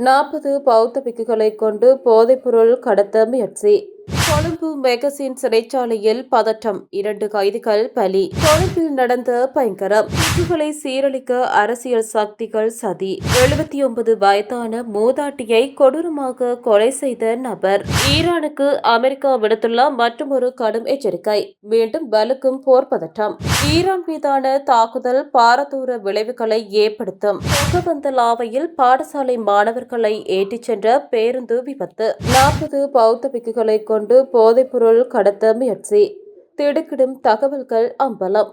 40 பௌத்த பிக்குகளை கொண்டு போதைப்பொருள் கடத்த முயற்சி. கொழும்பு மெகசின் சிறைச்சாலையில் பதட்டம், 2 கைதிகள் பலி. கொழும்பில் நடந்த பயங்கரம், பிக்குகளை சீரழிக்க அரசியல் சக்திகள் சதி. 79 வயதான மூதாட்டியை கொடூரமாக கொலை செய்த நபர். ஈரானுக்கு அமெரிக்கா விடுத்துள்ள மற்றொரு கடும் எச்சரிக்கை. மீண்டும் வலுக்கும் போர் பதட்டம். ஈரான் மீதான தாக்குதல் பாரதூர விளைவுகளை ஏற்படுத்தும். பொகவந்தலாவையில் பாடசாலை மாணவர்களை ஏற்றிச் சென்ற பேருந்து விபத்து. 40 பௌத்த பிக்குகளை கொண்டு போதைப்பொருள் கடத்த முயற்சி. திடுக்கிடும் தகவல்கள் அம்பலம்.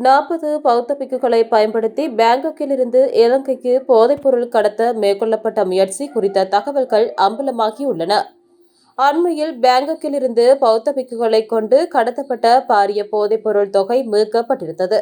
40 பௌத்த பிக்குகளை பயன்படுத்தி பாங்காக்கில் இருந்து இலங்கைக்கு போதைப்பொருள் கடத்த மேற்கொள்ளப்பட்ட முயற்சி குறித்த தகவல்கள் அம்பலமாகியுள்ளன. அண்மையில் பாங்காக்கில் இருந்து பௌத்த பிக்குகளை கொண்டு கடத்தப்பட்ட பாரிய போதைப்பொருள் தொகை மீட்கப்பட்டிருந்தது.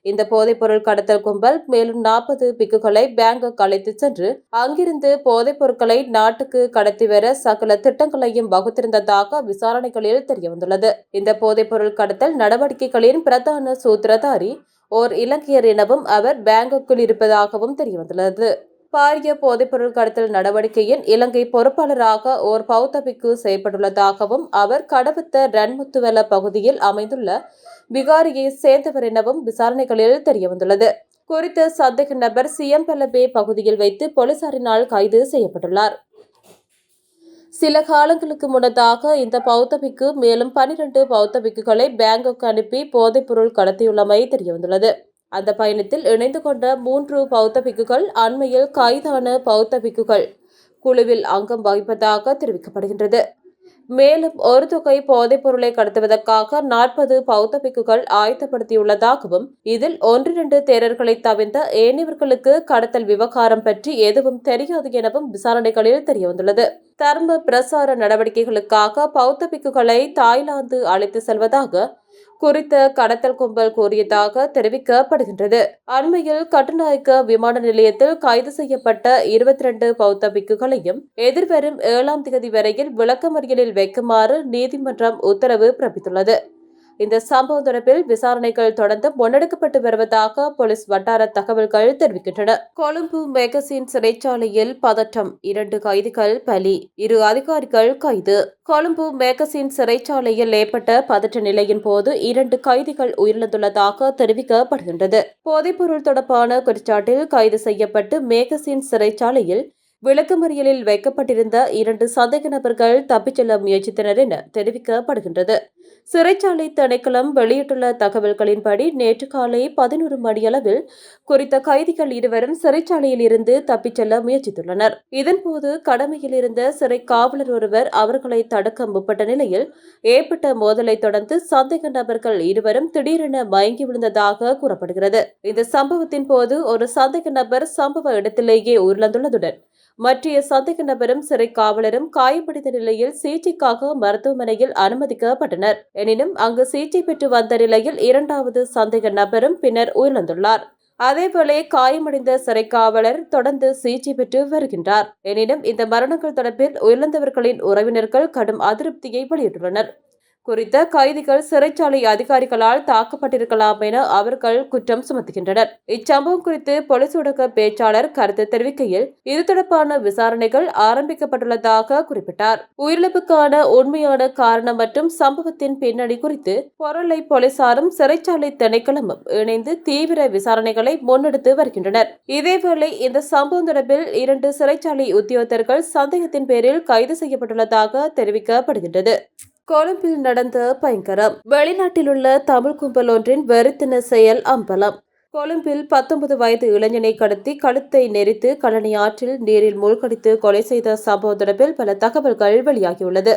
இந்த போதைப்பொருள் கடத்தல் கும்பல் மேலும் 40 பிக்குகளை பாங்காக் அழைத்துச் சென்று அங்கிருந்து போதைப் பொருட்களை நாட்டுக்கு கடத்தி வர சகல திட்டங்களையும் வகுத்திருந்ததாக விசாரணைகளில் தெரியவந்துள்ளது. இந்த போதைப்பொருள் கடத்தல் நடவடிக்கைகளின் பிரதான சூத்திரதாரி ஓர் இலங்கையர் எனவும் அவர் பாங்காக்கில் இருப்பதாகவும் தெரியவந்துள்ளது. பாரிய போதைப்பொருள் கடத்தல் நடவடிக்கையின் இலங்கை பொறுப்பாளராக ஓர் பௌத்த பிக்கு செய்யப்பட்டுள்ளதாகவும் அவர் கடவுத்த ரன்முத்துவெல பகுதியில் அமைந்துள்ள விகாரியை சேர்ந்தவர் எனவும் விசாரணைகளில் தெரியவந்துள்ளது. குறித்த சந்தேக நபர் சியம்பலபே பகுதியில் வைத்து போலீசாரினால் கைது செய்யப்பட்டுள்ளார். சில காலங்களுக்கு முன்னதாக இந்த பௌத்த பிக்கு மேலும் 12 பௌத்த பிக்குகளை பாங்காக் அனுப்பி போதைப்பொருள் கடத்தியுள்ளமை தெரியவந்துள்ளது. அந்த பயணத்தில் இணைந்து கொண்ட 3 பௌத்த பிக்குகள் அண்மையில் கைதான பௌத்த பிக்குகள் குழுவில் அங்கம் வகிப்பதாக தெரிவிக்கப்படுகின்றது. மேலும் ஒரு தொகை போதைப் பொருளை கடத்துவதற்காக 40 பௌத்த பிக்குகள் ஆயத்தப்படுத்தியுள்ளதாகவும் இதில் 1-2 தேரர்களை தவிர்த்த ஏனையவர்களுக்கு கடத்தல் விவகாரம் பற்றி எதுவும் தெரியாது எனவும் விசாரணைகளில் தெரியவந்துள்ளது. தர்ம பிரசார நடவடிக்கைகளுக்காக பௌத்த பிக்குகளை தாய்லாந்து அழைத்து செல்வதாக குறித்த கடத்தல் கும்பல் கூறியதாக தெரிவிக்கப்படுகின்றது. அண்மையில் கட்டுநாயக்க விமான நிலையத்தில் கைது செய்யப்பட்ட 22 பௌத்த பிக்குகளையும் எதிர்வரும் 7ஆம் தேதி வரையில் விளக்கமறியலில் வைக்குமாறு நீதிமன்றம் உத்தரவு பிறப்பித்துள்ளது. இந்த சம்பவம் தொடர்பில் விசாரணைகள் தொடர்ந்து முன்னெடுக்கப்பட்டு வருவதாக போலீஸ் வட்டார தகவல்கள் தெரிவிக்கின்றன. கொழும்பு மெகசின் சிறைச்சாலையில் பதட்டம், 2 கைதிகள் பலி. 2 அதிகாரிகள் கைது. கொழும்பு மெகசின் சிறைச்சாலையில் ஏற்பட்ட பதற்ற நிலையின் போது 2 கைதிகள் உயிரிழந்துள்ளதாக தெரிவிக்கப்படுகின்றது. போதைப்பொருள் தொடர்பான குற்றச்சாட்டில் கைது செய்யப்பட்டு மெகசின் சிறைச்சாலையில் விளக்கமறியலில் வைக்கப்பட்டிருந்த 2 சந்தேக நபர்கள் தப்பிச் செல்ல முயற்சித்தனர் என தெரிவிக்கப்படுகின்றது. சிறைச்சாலை திணைக்களம் வெளியிட்டுள்ள தகவல்களின்படி நேற்று காலை 11 மணியளவில் குறித்த கைதிகள் இருவரும் சிறைச்சாலையில் இருந்து தப்பிச் செல்ல முயற்சித்துள்ளனர். இதன்போது கடமையில் இருந்த சிறை காவலர் ஒருவர் அவர்களை தடுக்க முற்பட்ட நிலையில் ஏற்பட்ட மோதலை தொடர்ந்து சந்தேக நபர்கள் இருவரும் திடீரென மயங்கி விழுந்ததாக கூறப்படுகிறது. இந்த சம்பவத்தின் போது ஒரு சந்தேக நபர் சம்பவ இடத்திலேயே உயிரிழந்துள்ளதுடன் மற்றைய சந்தேக நபரும் சிறை காவலரும் காயமடைந்த நிலையில் சிகிச்சைக்காக மருத்துவமனையில் அனுமதிக்கப்பட்டனர். எனினும் அங்கு சிகிச்சை பெற்று வந்த நிலையில் 2வது சந்தேக நபரும் பின்னர் உயிரிழந்துள்ளார். அதேவேளை காயமடைந்த சிறை காவலர் தொடர்ந்து சிகிச்சை பெற்று வருகின்றார். எனினும் இந்த மரணங்கள் தொடர்பில் உயிரிழந்தவர்களின் உறவினர்கள் கடும் அதிருப்தியை வெளியிட்டுள்ளனர். குறித்த கைதிகள் சிறைச்சாலை அதிகாரிகளால் தாக்கப்பட்டிருக்கலாம் என அவர்கள் குற்றம் சுமத்துகின்றனர். இச்சம்பவம் குறித்து போலீஸ் ஊடக பேச்சாளர் கருத்து தெரிவிக்கையில் இது தொடர்பான விசாரணைகள் ஆரம்பிக்கப்பட்டுள்ளதாக குறிப்பிட்டார். உயிரிழப்புக்கான உண்மையான காரணம் மற்றும் சம்பவத்தின் பின்னணி குறித்து பொருளை போலீசாரும் சிறைச்சாலை திணைக்களமும் இணைந்து தீவிர விசாரணைகளை முன்னெடுத்து வருகின்றனர். இதேவேளை இந்த சம்பவம் தொடர்பில் 2 சிறைச்சாலை உத்தியோகத்தர்கள் சந்தேகத்தின் பேரில் கைது செய்யப்பட்டுள்ளதாக தெரிவிக்கப்படுகின்றது. கொழும்பில் நடந்த பயங்கரம், வெளிநாட்டில் உள்ள தமிழ் கும்பல் ஒன்றின் வெறித்தன செயல் அம்பலம். கொழும்பில் 19 வயது இளைஞனை கடத்தி கழுத்தை நெரித்து கழனி ஆற்றில் நீரில் மூழ்கடித்து கொலை செய்த சம்பவம் தொடர்பில் பல தகவல்கள் வெளியாகியுள்ளது.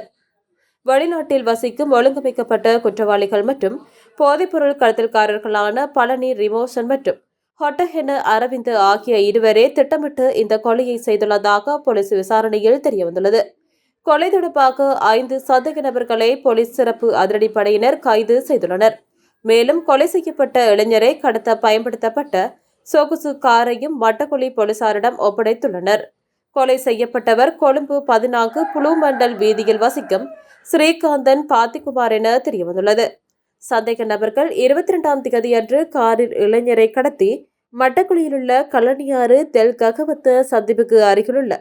வெளிநாட்டில் வசிக்கும் ஒழுங்கமைக்கப்பட்ட குற்றவாளிகள் மற்றும் போதைப்பொருள் கடத்தல்காரர்களான பழனி ரிமோசன் மற்றும் ஹொட்டஹென அரவிந்த் ஆகிய இருவரே திட்டமிட்டு இந்த கொலையை செய்துள்ளதாக போலீஸ் விசாரணையில் தெரியவந்துள்ளது. கொலை தொடர்பாக 5 சந்தேக நபர்களை போலீஸ் சிறப்பு அதிரடிப்படையினர் கைது செய்துள்ளனர். மேலும் கொலை செய்யப்பட்ட இளைஞரை கடத்த பயன்படுத்தப்பட்ட சொகுசு காரையும் மட்டக்குழி போலீசாரிடம் ஒப்படைத்துள்ளனர். கொலை செய்யப்பட்டவர் கொழும்பு 14 புளூமண்டல் வீதியில் வசிக்கும் ஸ்ரீகாந்தன் பாத்திகுமார் என தெரியவந்துள்ளது. சந்தேக நபர்கள் 22ஆம் தேதியன்று காரில் இளைஞரை கடத்தி மட்டக்குழியிலுள்ள கல்லணியாறு தெல் ககவத்த சந்திப்புக்கு அருகிலுள்ள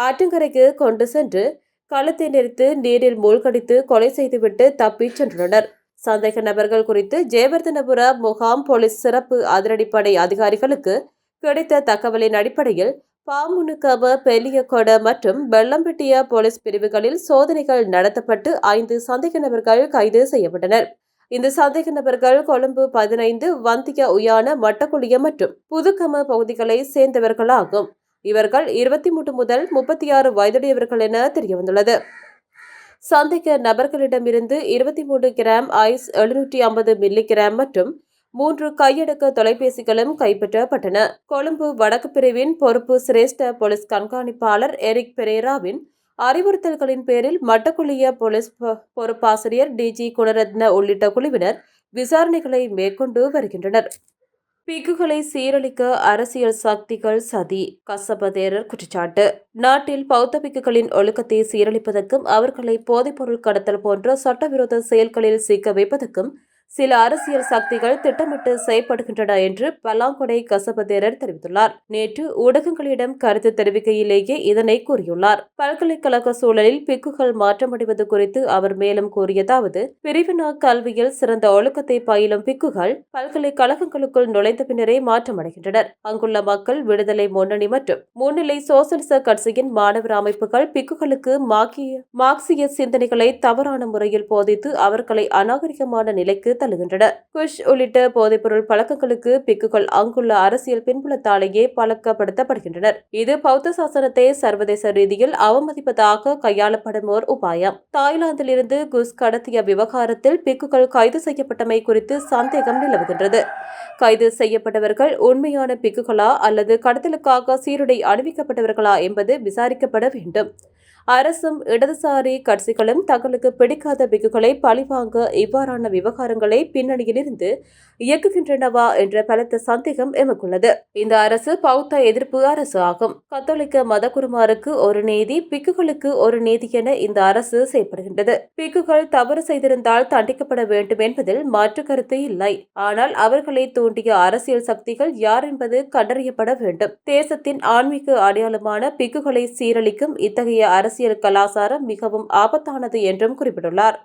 ஆற்றங்கரைக்கு கொண்டு சென்று களத்தை நிறுத்து நீரில் மூழ்கடித்து கொலை செய்துவிட்டு தப்பிச் சென்றுள்ளனர். சந்தேக நபர்கள் குறித்து ஜெயவர்தனபுர முகாம் போலீஸ் சிறப்பு அதிரடிப்படை அதிகாரிகளுக்கு கிடைத்த தகவலின் அடிப்படையில் பாமுனுகம, பெலியகொட மற்றும் வெள்ளம்பட்டிய போலீஸ் பிரிவுகளில் சோதனைகள் நடத்தப்பட்டு 5 சந்தேக நபர்கள் கைது செய்யப்பட்டனர். இந்த சந்தேக நபர்கள் கொழும்பு 15, வந்திய உயான, மட்டக்குழிய மற்றும் புதுக்கம பகுதிகளை சேர்ந்தவர்களாகும். இவர்கள் 23 முதல் 36 வயதுடையவர்கள் என தெரியவந்துள்ளது. சந்தேக நபர்களிடமிருந்து 23 கிராம் ஐஸ், 750 மில்லி கிராம் மற்றும் 3 கையடக்க தொலைபேசிகளும் கைப்பற்றப்பட்டன. கொழும்பு வடக்கு பிரிவின் பொறுப்பு சிரேஷ்ட போலீஸ் கண்காணிப்பாளர் எரிக் பெரேராவின் அறிவுறுத்தல்களின் பேரில் மட்டக்குழிய போலீஸ் பொறுப்பாசிரியர் டிஜி குணரத்ன உள்ளிட்ட குழுவினர் விசாரணைகளை மேற்கொண்டு வருகின்றனர். பிக்குகளை சீரழிக்க அரசியல் சக்திகள் சதி. கசபதேரர் குற்றச்சாட்டு. நாட்டில் பௌத்த பிக்குகளின் ஒழுக்கத்தை சீரழிப்பதற்கும் அவர்களை போதைப்பொருள் கடத்தல் போன்ற சட்டவிரோத செயல்களில் சிக்க வைப்பதற்கும் சில அரசியல் சக்திகள் திட்டமிட்டு செயற்படுகின்றன என்று பல்லாங்கொடை கசபதேரர் தெரிவித்துள்ளார். நேற்று ஊடகங்களிடம் கருத்து தெரிவிக்கையிலேயே இதனை கூறியுள்ளார். பல்கலைக்கழக சூழலில் பிக்குகள் மாற்றமடைவது குறித்து அவர் மேலும் கூறியதாவது: பிரிவினா கல்வியில் சிறந்த ஒழுக்கத்தை பயிலும் பிக்குகள் பல்கலைக்கழகங்களுக்குள் நுழைந்த பின்னரே மாற்றமடைகின்றனர். அங்குள்ள மக்கள் விடுதலை முன்னணி மற்றும் முன்னிலை சோசலிச கட்சியின் மாணவர் அமைப்புகள் பிக்குகளுக்கு மார்க்சிய சிந்தனைகளை தவறான முறையில் போதித்து அவர்களை அநாகரிகமான நிலைக்கு தள்ளுகின்றன. குஷ் உள்ளிட்ட போதைப்பொருள் பழக்கங்களுக்கு பிக்குகள் அங்குள்ள அரசியல் பின்புலத்தாலேயே பழக்கப்படுத்தப்படுகின்றனர். இது பௌத்த சாசனத்தை சர்வதேச ரீதியில் அவமதிப்பதாக கையாளப்படும் ஓர் உபாயம். தாய்லாந்தில் இருந்து குஷ் கடத்திய விவகாரத்தில் பிக்குகள் கைது செய்யப்பட்டமை குறித்து சந்தேகம் நிலவுகின்றது. கைது செய்யப்பட்டவர்கள் உண்மையான பிக்குகளா அல்லது கடத்தலுக்காக சீருடை அணிவிக்கப்பட்டவர்களா என்பது விசாரிக்கப்பட வேண்டும். அரசும் இடதுசாரி கட்சிகளும் தங்களுக்கு பிடிக்காத பிக்குகளை பழிவாங்க இவ்வாறான விவகாரங்களை பின்னணியிலிருந்து இயக்குகின்றனவா என்ற பலத்த சந்தேகம் எமக்குள்ளது. இந்த அரசு பௌத்த எதிர்ப்பு அரசு ஆகும். கத்தோலிக்க மதகுருமாருக்கு ஒரு நீதி, பிக்குகளுக்கு ஒரு நீதி என இந்த அரசு செயல்படுகின்றது. பிக்குகள் தவறு செய்திருந்தால் தண்டிக்கப்பட வேண்டும் என்பதில் மாற்று கருத்து இல்லை. ஆனால் அவர்களை தூண்டிய அரசியல் சக்திகள் யார் என்பது கண்டறியப்பட வேண்டும். தேசத்தின் ஆன்மீக அடையாளமான பிக்குகளை சீரழிக்கும் இத்தகைய அரசியல் கலாச்சாரம் மிகவும் ஆபத்தானது என்றும் குறிப்பிட்டுள்ளார்.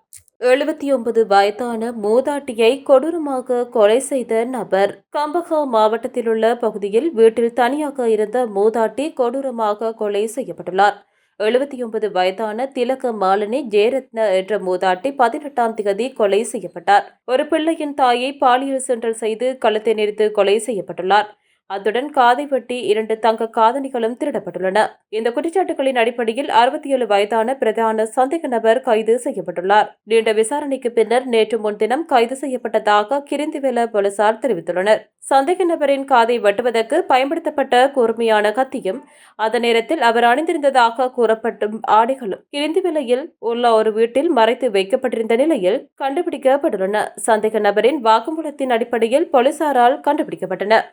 79 வயதான மூதாட்டியை கொடூரமாக கொலை செய்த நபர். கம்பஹா மாவட்டத்திலுள்ள பகுதியில் வீட்டில் தனியாக இருந்த மூதாட்டி கொடூரமாக கொலை செய்யப்பட்டுள்ளார். 79 வயதான திலக மாலினி ஜெயரத்ன என்ற மூதாட்டி 18ஆம் தேதி கொலை செய்யப்பட்டார். ஒரு பிள்ளையின் தாயை பாலியல் சீண்டல் செய்து கழுத்தை நெரித்து கொலை செய்யப்பட்டுள்ளார். அத்துடன் காதை வெட்டி 2 தங்க காதணிகளும் திருடப்பட்டுள்ளன. இந்த குற்றச்சாட்டுகளின் அடிப்படையில் 67 வயதான பிரதான சந்தேக நபர் கைது செய்யப்பட்டுள்ளார். நீண்ட விசாரணைக்கு பின்னர் நேற்று முன்தினம் கைது செய்யப்பட்டதாக கிரிந்திவெல போலீசார் தெரிவித்துள்ளனர். சந்தேக நபரின் காதை வெட்டுவதற்கு பயன்படுத்தப்பட்ட கூர்மையான கத்தியும் அந்த நேரத்தில் அவர் அணிந்திருந்ததாக கூறப்படும் ஆடைகளும் கிரிந்திவெலையில் உள்ள ஒரு வீட்டில் மறைத்து வைக்கப்பட்டிருந்த நிலையில் கண்டுபிடிக்கப்பட்டுள்ளன. சந்தேக நபரின் வாக்குமூலத்தின் அடிப்படையில் போலீசாரால் கண்டுபிடிக்கப்பட்டன.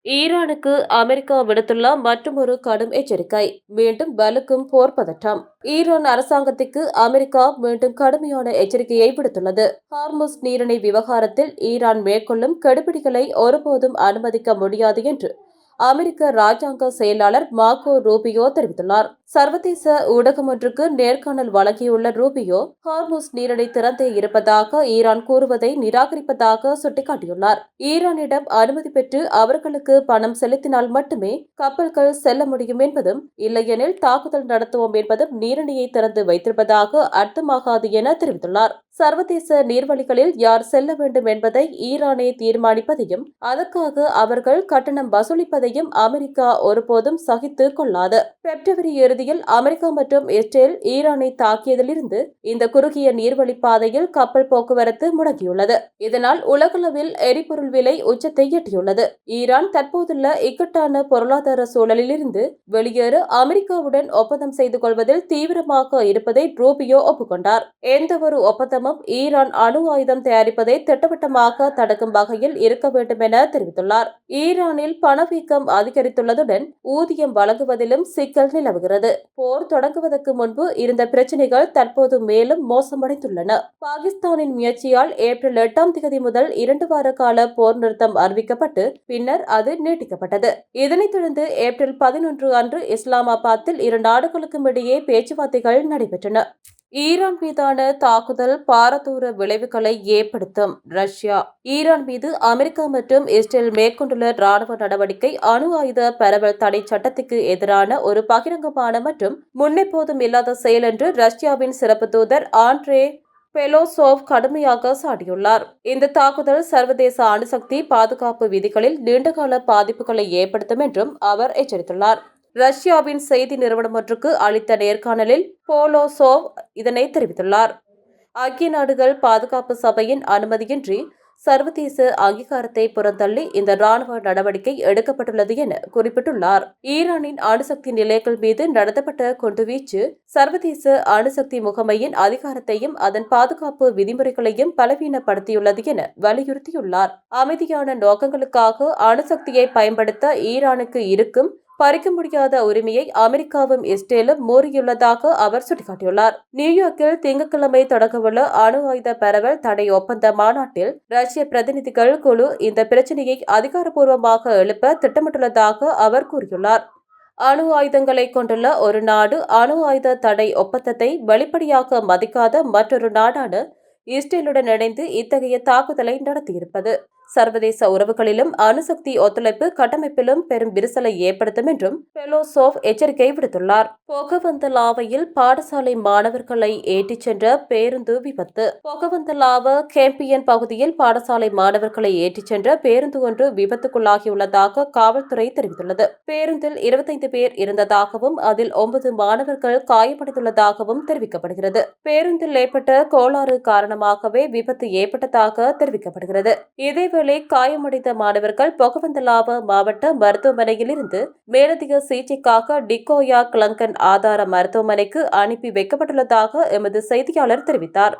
ஈரானுக்கு அமெரிக்கா விடுத்துள்ள மற்றொரு கடும் எச்சரிக்கை. மீண்டும் வலுக்கும் போர் பதற்றம். ஈரான் அரசாங்கத்துக்கு அமெரிக்கா மீண்டும் கடுமையான எச்சரிக்கையை விடுத்துள்ளது. ஹார்முஸ் நீரிணை விவகாரத்தில் ஈரான் மேற்கொள்ளும் கெடுபிடிகளை ஒருபோதும் அனுமதிக்க முடியாது என்று அமெரிக்க ராஜாங்க செயலாளர் மார்கோ ரூபியோ தெரிவித்துள்ளார். சர்வதேச ஊடகம் ஒன்றுக்கு நேர்காணல் வழங்கியுள்ள ரூபியோ, ஹார்முஸ் நீரிணை திறந்தே இருப்பதாக ஈரான் கூறுவதை நிராகரிப்பதாக சுட்டிக்காட்டியுள்ளார். ஈரானிடம் அனுமதி பெற்று அவர்களுக்கு பணம் செலுத்தினால் மட்டுமே கப்பல்கள் செல்ல முடியும் என்பதும், இல்லையெனில் தாக்குதல் நடத்துவோம் என்பதும் நீரிணையை திறந்து வைத்திருப்பதாக அர்த்தமாகாது என தெரிவித்துள்ளார். சர்வதேச நீர்வழிகளில் யார் செல்ல வேண்டும் என்பதை ஈரானே தீர்மானிப்பதையும் அதற்காக அவர்கள் கட்டணம் வசூலிப்பதையும் அமெரிக்கா ஒருபோதும் சகித்துக் கொள்ளாது. பிப்ரவரி இறுதியில் அமெரிக்கா மற்றும் இஸ்ரேல் ஈரானை தாக்கியதிலிருந்து இந்த குறுகிய நீர்வழி பாதையில் கப்பல் போக்குவரத்து முடங்கியுள்ளது. இதனால் உலகளவில் எரிபொருள் விலை உச்சத்தை எட்டியுள்ளது. ஈரான் தற்போதுள்ள இக்கட்டான பொருளாதார சூழலிலிருந்து வெளியேற அமெரிக்காவுடன் ஒப்பந்தம் செய்து கொள்வதில் தீவிரமாக இருப்பதை ரூபியோ ஒப்புக்கொண்டார். எந்தவொரு ஒப்பந்தமும் அரசாங்கமும் ஈரான் அணு ஆயுதம் தயாரிப்பதை திட்டவட்டமாக தடுக்கும் வகையில் இருக்க வேண்டும் என தெரிவித்துள்ளார். ஈரானில் பணவீக்கம் அதிகரித்துள்ளதுடன் ஊதியம் வழங்குவதிலும் சிக்கல் நிலவுகிறது. போர் தொடங்குவதற்கு முன்பு இருந்த பிரச்சினைகள் தற்போது மேலும் மோசமடைந்துள்ளன. பாகிஸ்தானின் முயற்சியால் ஏப்ரல் 8ஆம் தேதி முதல் 2 வார கால போர் நிறுத்தம் அறிவிக்கப்பட்டு பின்னர் அது நீட்டிக்கப்பட்டது. இதனைத் தொடர்ந்து ஏப்ரல் 11 அன்று இஸ்லாமாபாத்தில் இரு நாடுகளுக்கும் இடையே பேச்சுவார்த்தைகள் நடைபெற்றன. ஈரான் மீதான தாக்குதல் பாரதூர விளைவுகளை ஏற்படுத்தும். ரஷ்யா ஈரான் மீது அமெரிக்கா மற்றும் இஸ்ரேல் மேற்கொண்டுள்ள ராணுவ நடவடிக்கை அணு ஆயுத பரவல் தடை சட்டத்துக்கு எதிரான ஒரு பகிரங்கமான மற்றும் முன்னெப்போதும் இல்லாத செயல் என்று ரஷ்யாவின் சிறப்பு தூதர் ஆண்ட்ரே பெலோசோவ் கடுமையாக சாடியுள்ளார். இந்த தாக்குதல் சர்வதேச அணுசக்தி பாதுகாப்பு விதிகளில் நீண்டகால பாதிப்புகளை ஏற்படுத்தும் என்றும் அவர் எச்சரித்துள்ளார். ரஷ்யாவின் செய்தி நிறுவனம் ஒன்றுக்கு அளித்த நேர்காணலில் பெலோசோவ் இதனை தெரிவித்துள்ளார். ஐக்கிய நாடுகள் பாதுகாப்பு சபையின் அனுமதியின்றி சர்வதேச அங்கீகாரத்தை புறந்தள்ளி இந்த ராணுவ நடவடிக்கை எடுக்கப்பட்டுள்ளது என குறிப்பிட்டுள்ளார். ஈரானின் அணுசக்தி நிலையங்கள் மீது நடத்தப்பட்ட குண்டுவீச்சு சர்வதேச அணுசக்தி முகமையின் அதிகாரத்தையும் அதன் பாதுகாப்பு விதிமுறைகளையும் பலவீனப்படுத்தியுள்ளது என வலியுறுத்தியுள்ளார். அமைதியான நோக்கங்களுக்காக அணுசக்தியை பயன்படுத்த ஈரானுக்கு இருக்கும் பறிக்க முடியாத உரிமையை அமெரிக்காவும் இஸ்ரேலும் மீறியுள்ளதாக அவர் சுட்டிக்காட்டியுள்ளார். நியூயார்க்கில் திங்கட்கிழமை தொடங்கவுள்ள அணு ஆயுத பரவல் தடை ஒப்பந்த மாநாட்டில் ரஷ்ய பிரதிநிதிகள் குழு இந்த பிரச்சினையை அதிகாரப்பூர்வமாக எழுப்ப திட்டமிட்டுள்ளதாக அவர் கூறியுள்ளார். அணு ஆயுதங்களை கொண்டுள்ள ஒரு நாடு அணு ஆயுத தடை ஒப்பந்தத்தை வெளிப்படையாக மதிக்காத மற்றொரு நாடான இஸ்ரேலுடன் இணைந்து இத்தகைய தாக்குதலை நடத்தியிருப்பது சர்வதேச உறவுகளிலும் அணுசக்தி ஒத்துழைப்பு கட்டமைப்பிலும் பெரும் விரிசலை ஏற்படுத்தும் என்றும் பெலோசோவ் எச்சரிக்கை விடுத்துள்ளார். பொகவந்தலாவையில் பாடசாலை மாணவர்களை ஏற்றிச் சென்ற பேருந்து விபத்து. பொகவந்தலாவ கேம்பியன் பகுதியில் பாடசாலை மாணவர்களை ஏற்றிச் சென்ற பேருந்து ஒன்று விபத்துக்குள்ளாகியுள்ளதாக காவல்துறை தெரிவித்துள்ளது. பேருந்தில் 25 பேர் இருந்ததாகவும் அதில் 9 மாணவர்கள் காயமடைந்துள்ளதாகவும் தெரிவிக்கப்படுகிறது. பேருந்தில் ஏற்பட்ட கோளாறு காரணமாகவே விபத்து ஏற்பட்டதாக தெரிவிக்கப்படுகிறது. இதேவேளை காயமடைந்த மாணவர்கள் பொகவந்தலாவ மாவட்ட மருத்துவமனையில் இருந்து மேலதிக சிகிச்சைக்காக டிகோயா கிளங்கன் ஆதார மருத்துவமனைக்கு அனுப்பி வைக்கப்பட்டுள்ளதாக எமது செய்தியாளர் தெரிவித்தார்.